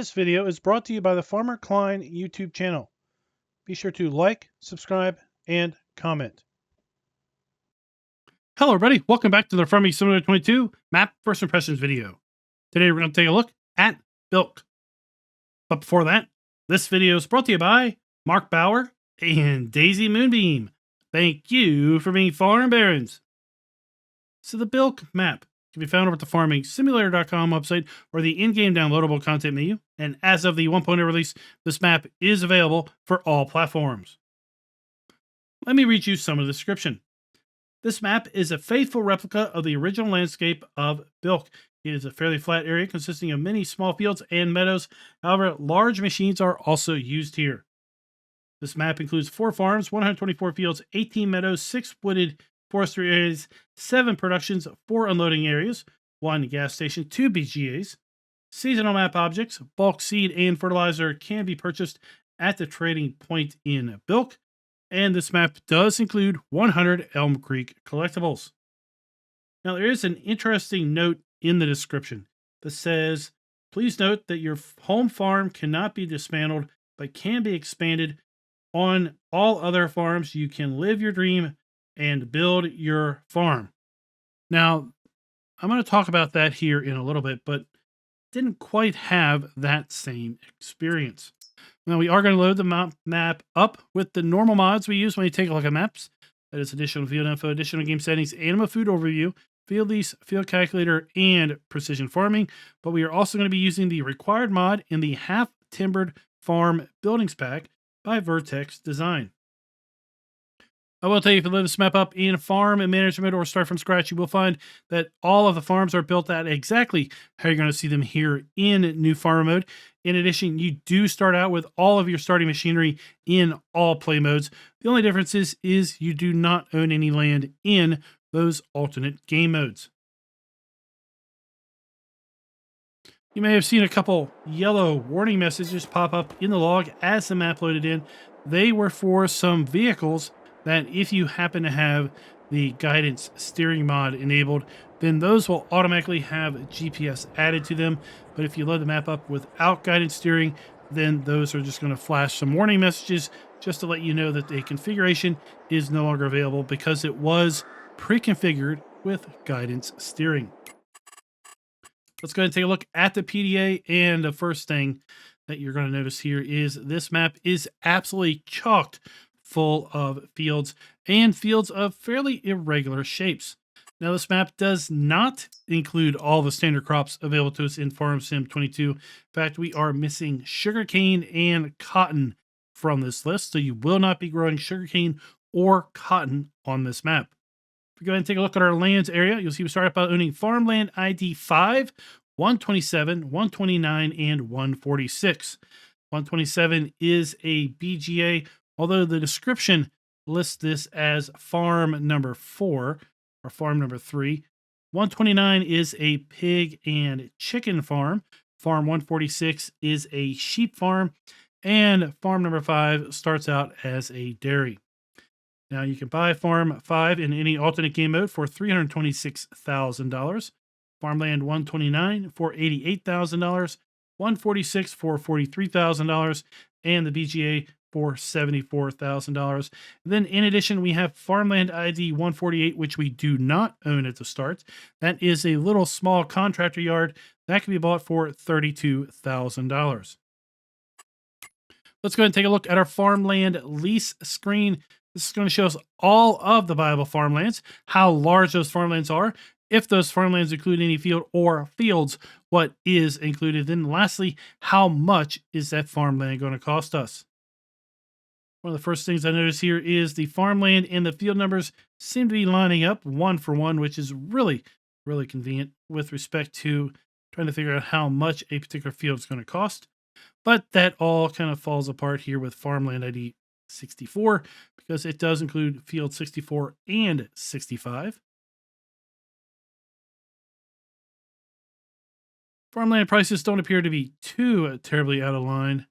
This video is brought to you by the Farmer Klein YouTube channel. Be sure to like, subscribe, and comment. Hello everybody, welcome back to the Farming Simulator 22 map first impressions video. Today we're going to take a look at Bilk. But before that, this video is brought to you by Mark Bauer and Daisy Moonbeam. Thank you for being farm barons. So the Bilk map can be found over at the farmingsimulator.com website or the in-game downloadable content menu. And as of the 1.0 release, this map is available for all platforms. Let me read you some of the description. This map is a faithful replica of the original landscape of Bilk. It is a fairly flat area consisting of many small fields and meadows. However, large machines are also used here. This map includes 4 farms, 124 fields, 18 meadows, 6 wooded forestry areas, 7 productions, 4 unloading areas, 1 gas station, 2 BGAs. Seasonal map objects, bulk seed and fertilizer can be purchased at the trading point in Bilk. And this map does include 100 Elm Creek collectibles. Now, there is an interesting note in the description that says, please note that your home farm cannot be dismantled, but can be expanded on all other farms. You can live your dream and build your farm. Now, I'm going to talk about that here in a little bit, but didn't quite have that same experience. Now, we are going to load the map up with the normal mods we use when you take a look at maps. That is additional field info, additional game settings, animal food overview, field lease, field calculator, and precision farming. But we are also going to be using the required mod in the half-timbered farm buildings pack by Vertex Design. I will tell you, if you load this map up in farm and management or start from scratch, you will find that all of the farms are built at exactly how you're going to see them here in new farmer mode. In addition, you do start out with all of your starting machinery in all play modes. The only difference is you do not own any land in those alternate game modes. You may have seen a couple yellow warning messages pop up in the log as the map loaded in. They were for some vehicles that if you happen to have the guidance steering mod enabled, then those will automatically have GPS added to them. But if you load the map up without guidance steering, then those are just going to flash some warning messages just to let you know that the configuration is no longer available because it was pre-configured with guidance steering. Let's go ahead and take a look at the PDA, and the first thing that you're going to notice here is this map is absolutely chocked full of fields and fields of fairly irregular shapes. Now, this map does not include all the standard crops available to us in Farm Sim 22. In fact, we are missing sugarcane and cotton from this list, so you will not be growing sugarcane or cotton on this map. If we go ahead and take a look at our lands area, you'll see we start out by owning farmland ID 5, 127, 129, and 146. 127 is a BGA, although the description lists this as farm number 4 or farm number 3. 129 is a pig and chicken farm. Farm 146 is a sheep farm. And farm number 5 starts out as a dairy. Now, you can buy farm 5 in any alternate game mode for $326,000. Farmland 129 for $88,000. 146 for $43,000. And the BGA for $74,000. Then in addition, we have farmland ID 148, which we do not own at the start. That is a little small contractor yard that can be bought for $32,000. Let's go ahead and take a look at our farmland lease screen. This is going to show us all of the viable farmlands, how large those farmlands are, if those farmlands include any field or fields, what is included. Then lastly, how much is that farmland going to cost us? One of the first things I notice here is the farmland and the field numbers seem to be lining up 1 for 1, which is really, really convenient with respect to trying to figure out how much a particular field is going to cost. But that all kind of falls apart here with farmland ID 64 because it does include field 64 and 65. Farmland prices don't appear to be too terribly out of line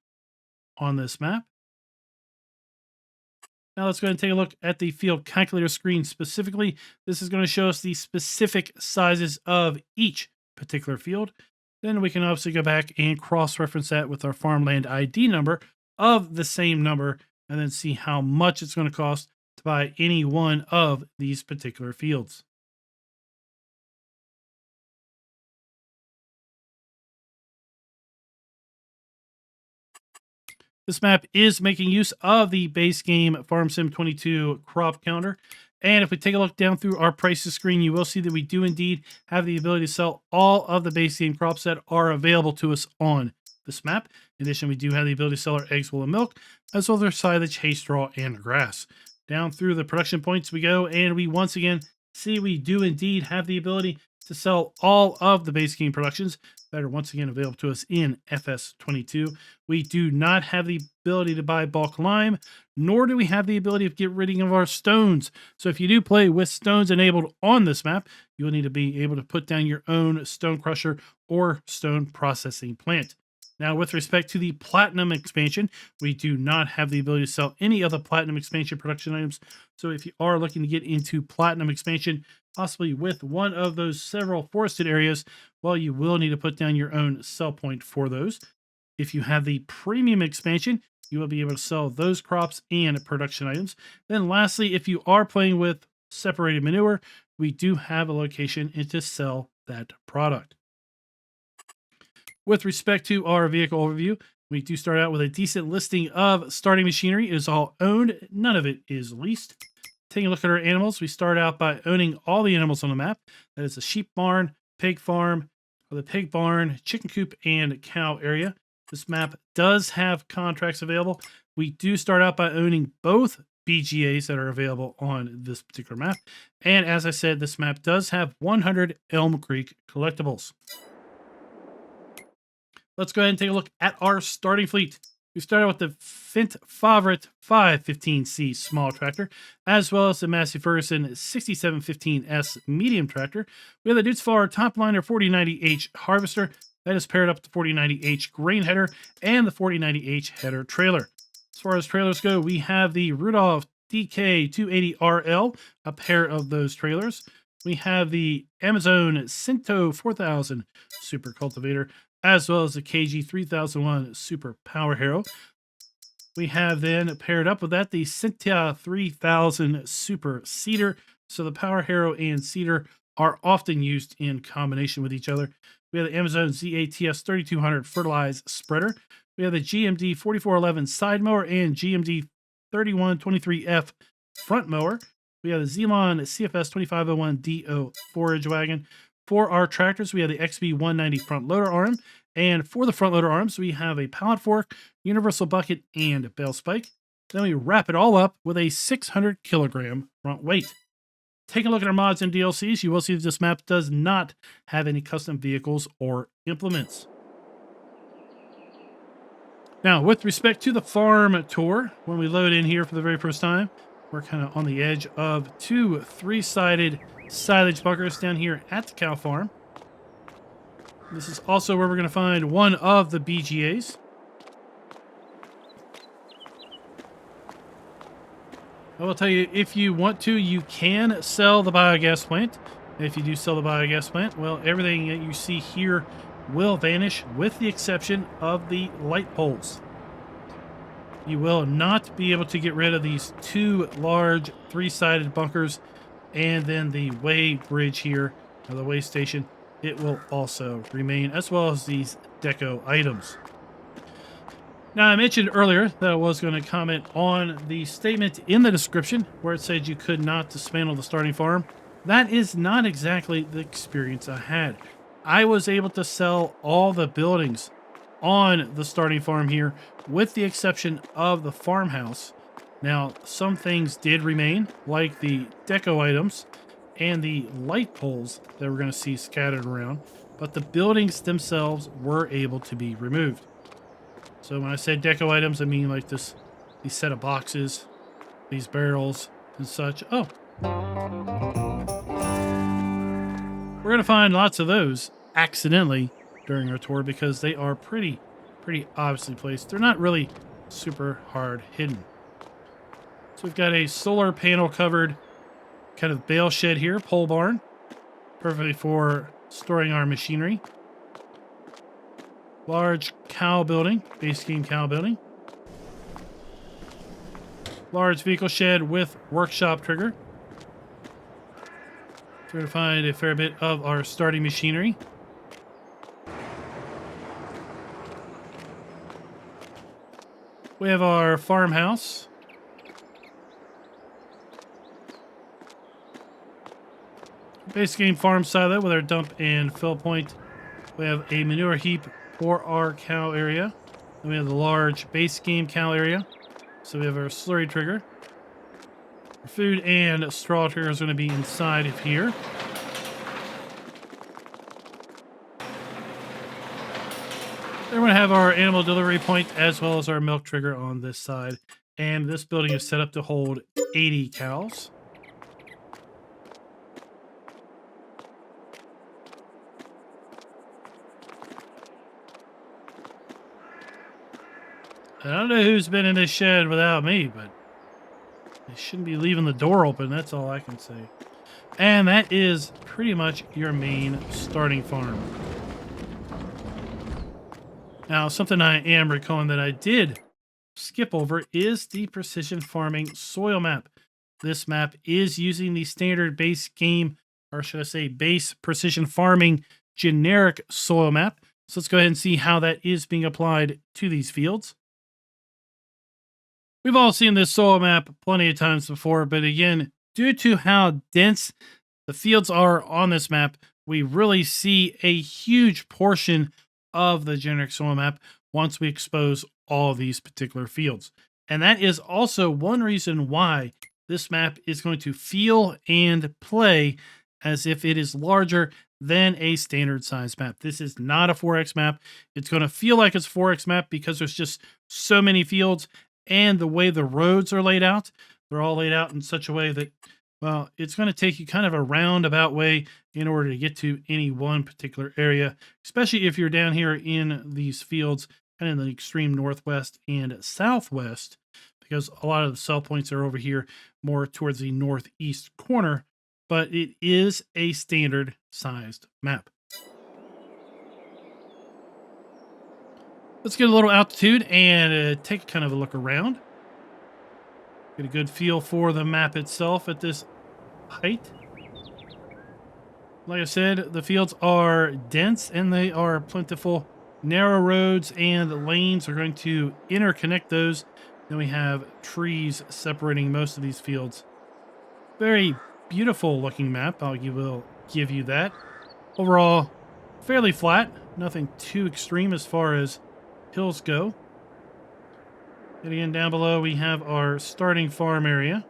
on this map. Now let's go ahead and take a look at the field calculator screen specifically. This is going to show us the specific sizes of each particular field. then we can obviously go back and cross-reference that with our farmland ID number of the same number, and then see how much it's going to cost to buy any one of these particular fields. This map is making use of the base game Farm Sim 22 crop counter. And if we take a look down through our prices screen, you will see that we do indeed have the ability to sell all of the base game crops that are available to us on this map. In addition, we do have the ability to sell our eggs, wool, and milk, as well as our silage, hay, straw, and grass. Down through the production points we go, and we once again see we do indeed have the ability to sell all of the base game productions that are once again available to us in FS22. We do not have the ability to buy bulk lime, nor do we have the ability to get rid of our stones. So if you do play with stones enabled on this map, you will need to be able to put down your own stone crusher or stone processing plant. Now, with respect to the Platinum expansion, we do not have the ability to sell any of the Platinum expansion production items. So if you are looking to get into Platinum expansion, possibly with one of those several forested areas, well, you will need to put down your own sell point for those. If you have the Premium expansion, you will be able to sell those crops and production items. Then lastly, if you are playing with separated manure, we do have a location to sell that product. With respect to our vehicle overview, we do start out with a decent listing of starting machinery. It is all owned, none of it is leased. Taking a look at our animals, we start out by owning all the animals on the map. That is a sheep barn, pig farm, or the pig barn, chicken coop, and cow area. This map does have contracts available. We do start out by owning both BGAs that are available on this particular map. And as I said, this map does have 100 Elm Creek collectibles. Let's go ahead and take a look at our starting fleet. We start out with the Fint Favorite 515C small tractor, as well as the Massey Ferguson 6715S medium tractor. We have the Dutz Farr Topliner 4090H harvester that is paired up with the 4090H grain header and the 4090H header trailer. As far as trailers go, we have the Rudolph DK280RL, a pair of those trailers. We have the Amazon Cinto 4000 super cultivator, as well as the KG 3001 Super Power Harrow. We have then paired up with that the Cintia 3000 Super Seeder. So the Power Harrow and Seeder are often used in combination with each other. We have the Amazon ZATS 3200 Fertilize Spreader. We have the GMD 4411 Side Mower and GMD 3123F Front Mower. We have the Zelon CFS 2501 DO Forage Wagon. For our tractors, we have the XB 190 front loader arm. And for the front loader arms, we have a pallet fork, universal bucket, and bale spike. Then we wrap it all up with a 600 kilogram front weight. Taking a look at our mods and DLCs, you will see that this map does not have any custom vehicles or implements. Now, with respect to the farm tour, when we load in here for the very first time, we're kind of on the edge of two 3-sided silage bunkers down here at the cow farm. This is also where we're going to find one of the BGAs. I will tell you, if you want to, you can sell the biogas plant. If you do sell the biogas plant, well, everything that you see here will vanish with the exception of the light poles. You will not be able to get rid of these two large 3-sided bunkers, and then the way bridge here, or the way station, it will also remain, as well as these deco items. Now, I mentioned earlier that I was going to comment on the statement in the description where it said you could not dismantle the starting farm. That is not exactly the experience I had. I was able to sell all the buildings on the starting farm here, with the exception of the farmhouse. Now, some things did remain, like the deco items and the light poles that we're going to see scattered around, but the buildings themselves were able to be removed. So when I said deco items, I mean like these set of boxes, these barrels, and such. Oh. We're going to find lots of those accidentally during our tour because they are pretty obviously placed. They're not really super hard hidden. So we've got a solar panel covered kind of bale shed here, pole barn, perfectly for storing our machinery. Large cow building, base game cow building. Large vehicle shed with workshop trigger. So we're going to find a fair bit of our starting machinery. We have our farmhouse. Base game farm silo with our dump and fill point. We have a manure heap for our cow area. Then we have the large base game cow area. So we have our slurry trigger. Our food and straw trigger is going to be inside of here. Then we're going to have our animal delivery point as well as our milk trigger on this side. And this building is set up to hold 80 cows. I don't know who's been in this shed without me, but they shouldn't be leaving the door open. That's all I can say. And that is pretty much your main starting farm. Now, something I am recalling that I did skip over is the precision farming soil map. This map is using the standard base game, or should I say base precision farming generic soil map. So let's go ahead and see how that is being applied to these fields. We've all seen this soil map plenty of times before, but again, due to how dense the fields are on this map, we really see a huge portion of the generic soil map once we expose all of these particular fields. And that is also one reason why this map is going to feel and play as if it is larger than a standard size map. This is not a 4X map. It's going to feel like it's a 4X map because there's just so many fields. And the way the roads are laid out, they're all laid out in such a way that, well, it's going to take you kind of a roundabout way in order to get to any one particular area, especially if you're down here in these fields, kind of in the extreme northwest and southwest, because a lot of the sell points are over here more towards the northeast corner, but it is a standard sized map. Let's get a little altitude and take kind of a look around. Get a good feel for the map itself at this height. Like I said, the fields are dense and they are plentiful. Narrow roads and lanes are going to interconnect those. Then we have trees separating most of these fields. Very beautiful looking map, I will give you that. Overall, fairly flat. Nothing too extreme as far as hills go. And again, down below we have our starting farm area.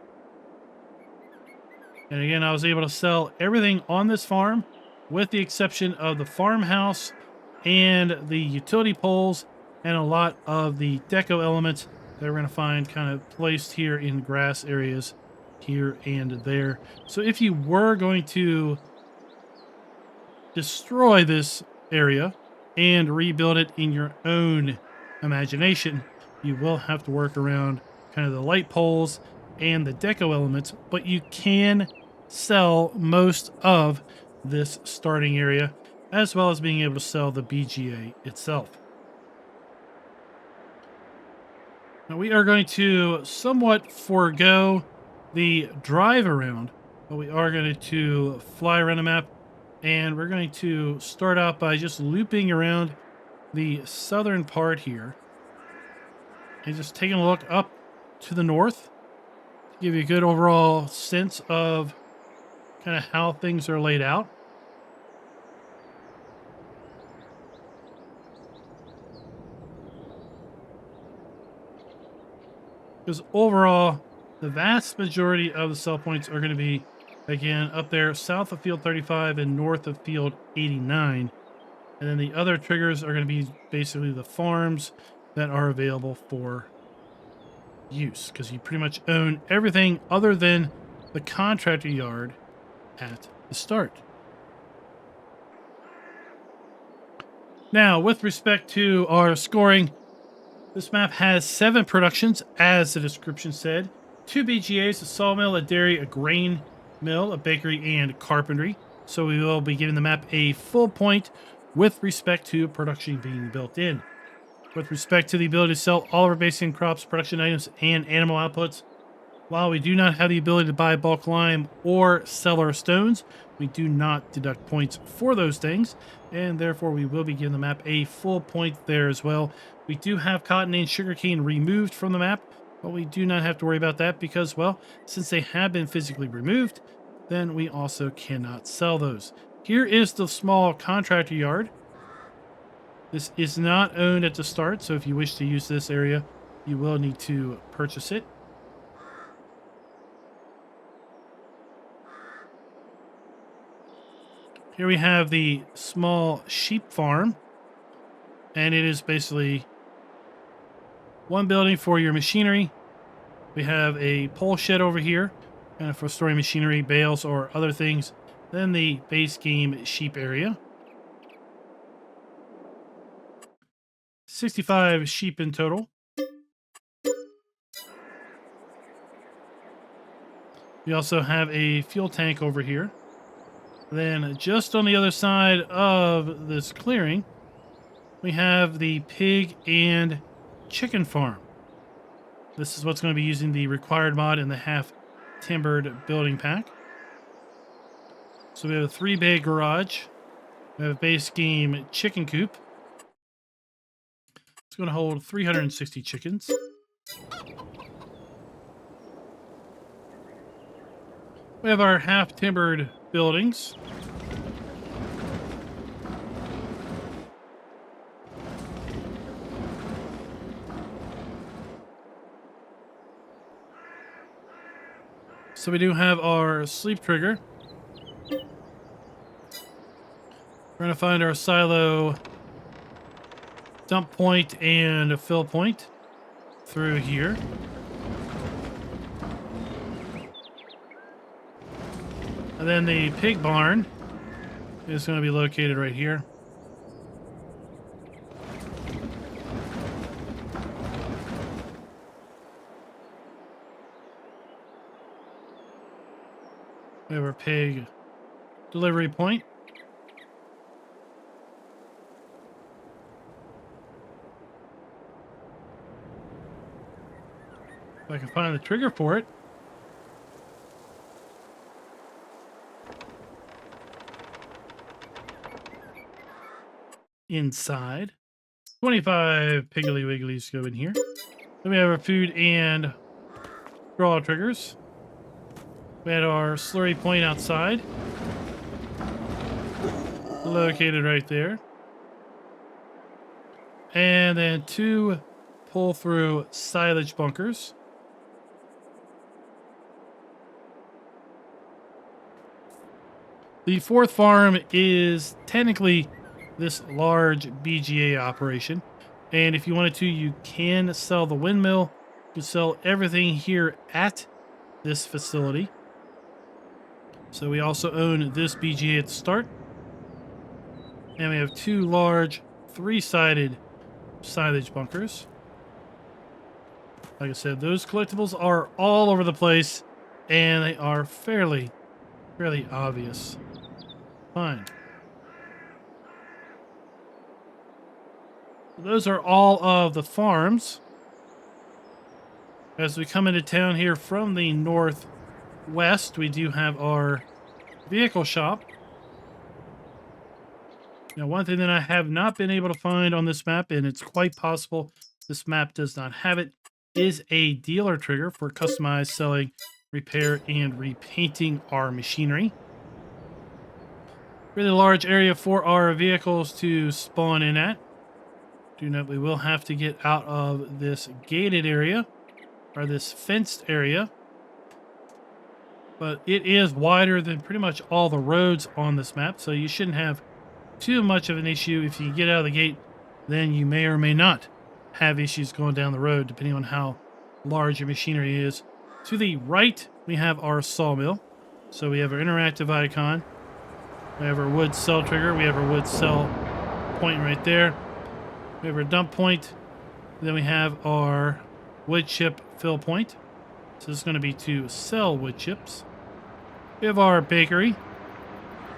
And again, I was able to sell everything on this farm with the exception of the farmhouse and the utility poles and a lot of the deco elements that we're going to find kind of placed here in grass areas here and there. So if you were going to destroy this area and rebuild it in your own imagination, you will have to work around kind of the light poles and the deco elements, but you can sell most of this starting area as well as being able to sell the BGA itself. Now we are going to somewhat forego the drive around, but we are going to fly around the map. And we're going to start out by just looping around the southern part here. And just taking a look up to the north to give you a good overall sense of kind of how things are laid out. Because overall, the vast majority of the sell points are going to be, again, up there south of field 35 and north of field 89. And then the other triggers are going to be basically the farms that are available for use, because you pretty much own everything other than the contractor yard at the start. Now, with respect to our scoring, this map has 7 productions, as the description said. 2 BGAs, a sawmill, a dairy, a grain mill, a bakery, and carpentry. So we will be giving the map a full point with respect to production being built in. With respect to the ability to sell all of our basic crops, production items, and animal outputs, while we do not have the ability to buy bulk lime or sell our stones, we do not deduct points for those things, and therefore we will be giving the map a full point there as well. We do have cotton and sugarcane removed from the map, but we do not have to worry about that because, well, since they have been physically removed, then we also cannot sell those. Here is the small contractor yard. This is not owned at the start, so if you wish to use this area, you will need to purchase it. Here we have the small sheep farm, and it is basically one building for your machinery. We have a pole shed over here, and for storing machinery, bales, or other things. Then the base game sheep area. 65 sheep in total. We also have a fuel tank over here. Then just on the other side of this clearing, we have the pig and chicken farm. This is what's going to be using the required mod in the half timbered building pack. So we have a 3-bay garage. We have a base game chicken coop. It's going to hold 360 chickens. We have our half timbered buildings. So we do have our sleep trigger. We're going to find our silo dump point and a fill point through here. And then the pig barn is going to be located right here. We have our pig delivery point. If I can find the trigger for it. Inside. 25 Piggly Wigglies go in here. Then we have our food and draw triggers. We had our slurry point outside. Located right there. And then 2 pull-through silage bunkers. The 4th farm is technically this large BGA operation. And if you wanted to, you can sell the windmill. You can sell everything here at this facility. So we also own this BGA at the start. And we have 2 large 3-sided silage bunkers. Like I said, those collectibles are all over the place, and they are fairly obvious. Fine. Those are all of the farms. As we come into town here from the northwest, we do have our vehicle shop. Now, one thing that I have not been able to find on this map, and it's quite possible this map does not have it, is a dealer trigger for customized selling, repair, and repainting our machinery. Really large area for our vehicles to spawn in at. Do note we will have to get out of this gated area, or this fenced area. But it is wider than pretty much all the roads on this map, so you shouldn't have too much of an issue. If you get out of the gate, then you may or may not have issues going down the road, depending on how large your machinery is. To the right, we have our sawmill. So we have our interactive icon. We have our wood cell trigger. We have our wood cell point right there. We have our dump point. Then we have our wood chip fill point. So this is going to be to sell wood chips. We have our bakery.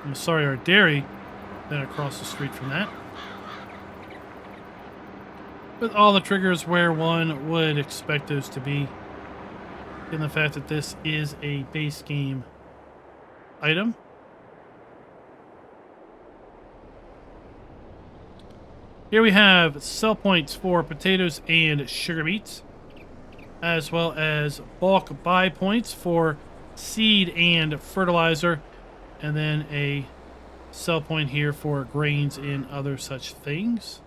I'm sorry, our dairy. then across the street from that, with all the triggers where one would expect those to be, given the fact that this is a base game item. Here we have sell points for potatoes and sugar beets, as well as bulk buy points for seed and fertilizer, and then a sell point here for grains and other such things.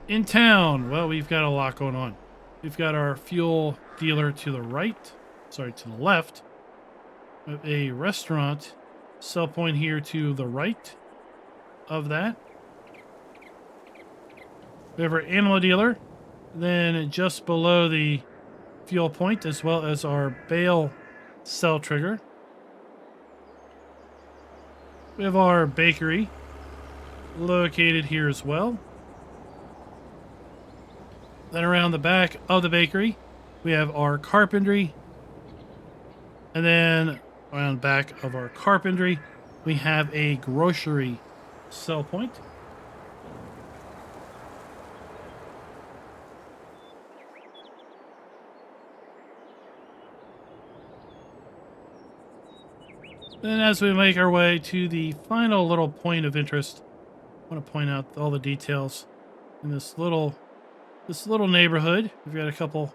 In town, well, we've got a lot going on. We've got our fuel dealer to the right, sorry, to the left. We have a restaurant sell point here to the right of that. We have our animal dealer, then just below the fuel point, as well as our bale sell trigger. We have our bakery located here as well. Then around the back of the bakery, we have our carpentry. And then around the back of our carpentry, we have a grocery sell point. Then as we make our way to the final little point of interest, I want to point out all the details in this little neighborhood. We've got a couple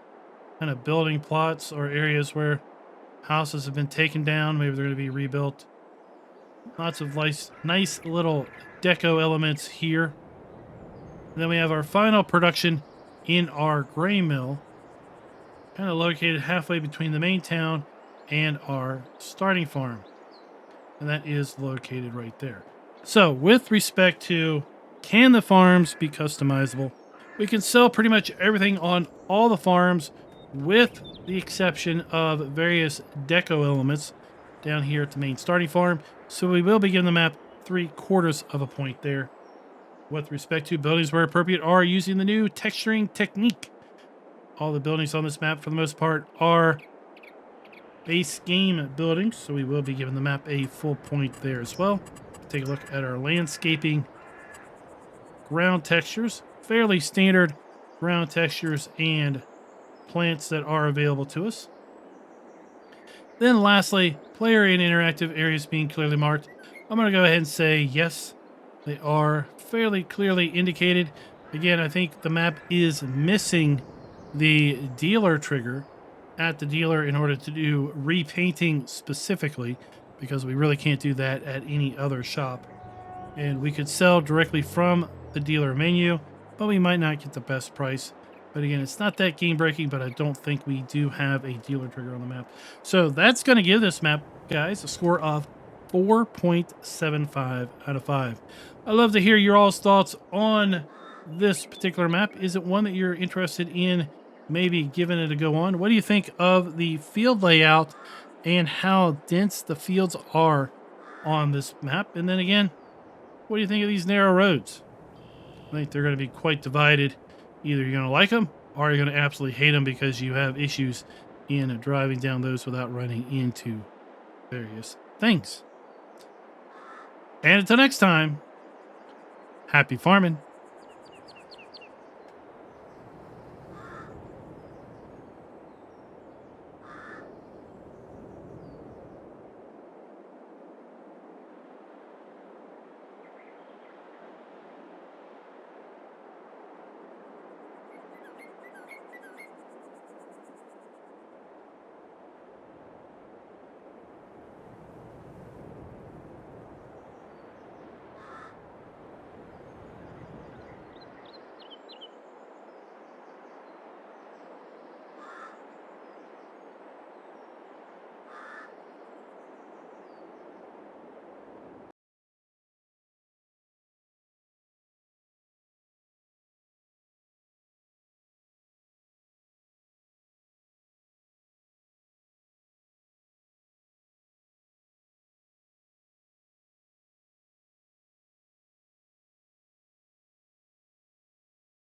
kind of building plots or areas where houses have been taken down. Maybe they're going to be rebuilt. Lots of nice little deco elements here. And then we have our final production in our grain mill, kind of located halfway between the main town and our starting farm. And that is located right there. So with respect to, can the farms be customizable? We can sell pretty much everything on all the farms, with the exception of various deco elements down here at the main starting farm. So we will be giving the map 3/4 of a point there. With respect to buildings where appropriate are using the new texturing technique. All the buildings on this map, for the most part, are base game buildings, so we will be giving the map a full point there as well. Take a look at our landscaping ground textures. Fairly standard ground textures and plants that are available to us. Then lastly, player and interactive areas being clearly marked. I'm going to go ahead and say yes, they are fairly clearly indicated. Again, I think the map is missing the dealer trigger at the dealer in order to do repainting specifically, because we really can't do that at any other shop. And we could sell directly from the dealer menu, but we might not get the best price. But again, it's not that game breaking, but I don't think we do have a dealer trigger on the map. So that's going to give this map, guys, a score of 4.75 out of 5. I'd love to hear your all's thoughts on this particular map. Is it one that you're interested in maybe giving it a go on? What do you think of the field layout and how dense the fields are on this map? And then again, what do you think of these narrow roads? I think they're going to be quite divided. Either you're going to like them or you're going to absolutely hate them because you have issues in driving down those without running into various things. And until next time, happy farming.